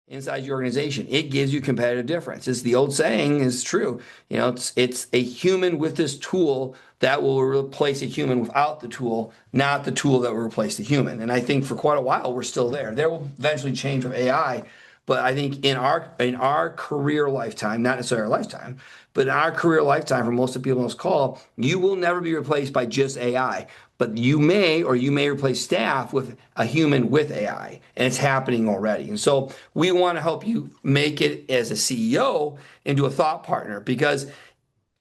inside your organization. It gives you competitive difference. It's the old saying is true. It's a human with this tool that will replace a human without the tool, not the tool that will replace the human. And I think for quite a while we're still there. There will eventually change with AI, but I think in our career lifetime, not necessarily our lifetime, but in our career lifetime, for most of the people on this call, you will never be replaced by just AI. But you may, or you may replace staff with a human with AI, and it's happening already. And so we want to help you make it as a CEO into a thought partner, because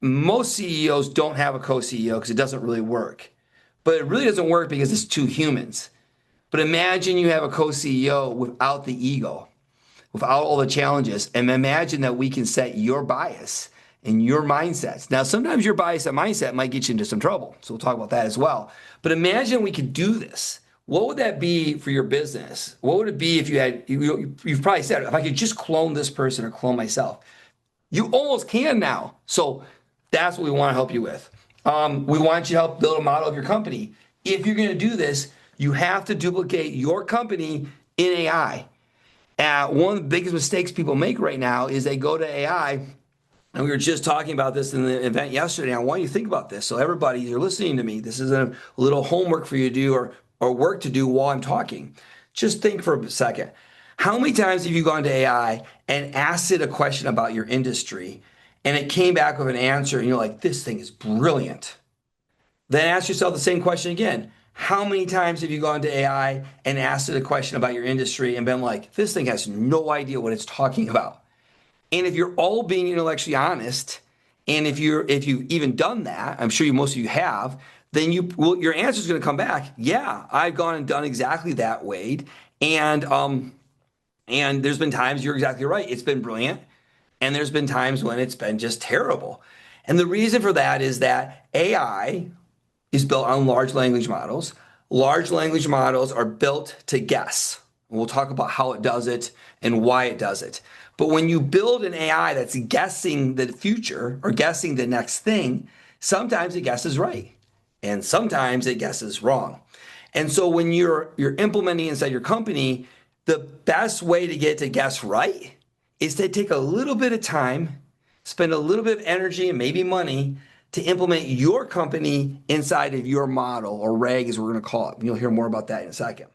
most CEOs don't have a co-CEO because it doesn't really work. But it really doesn't work because it's two humans. But imagine you have a co-CEO without the ego, without all the challenges, and imagine that we can set your bias and your mindsets. Now, sometimes your bias and mindset might get you into some trouble, so we'll talk about that as well. But imagine we could do this. What would that be for your business? What would it be if you've probably said, if I could just clone this person or clone myself? You almost can now. So that's what we want to help you with. We want you to help build a model of your company. If you're going to do this, you have to duplicate your company in AI. One of the biggest mistakes people make right now is they go to AI, and we were just talking about this in the event yesterday. I want you to think about this. So everybody, you're listening to me. This is a little homework for you to do, or work to do while I'm talking. Just think for a second. How many times have you gone to AI and asked it a question about your industry, and it came back with an answer, and you're like, this thing is brilliant? Then ask yourself the same question again. How many times have you gone to AI and asked it a question about your industry and been like, this thing has no idea what it's talking about? And if you're all being intellectually honest, and if you've even done that, I'm sure most of you have, then your answer is going to come back. Yeah, I've gone and done exactly that, Wade. And there's been times you're exactly right. It's been brilliant. And there's been times when it's been just terrible. And the reason for that is that AI is built on large language models. Large language models are built to guess. We'll talk about how it does it and why it does it. But when you build an AI that's guessing the future or guessing the next thing, sometimes it guesses right, and sometimes it guesses wrong. And so when you're implementing inside your company, the best way to get to guess right is to take a little bit of time, spend a little bit of energy and maybe money to implement your company inside of your model, or RAG as we're going to call it. You'll hear more about that in a second.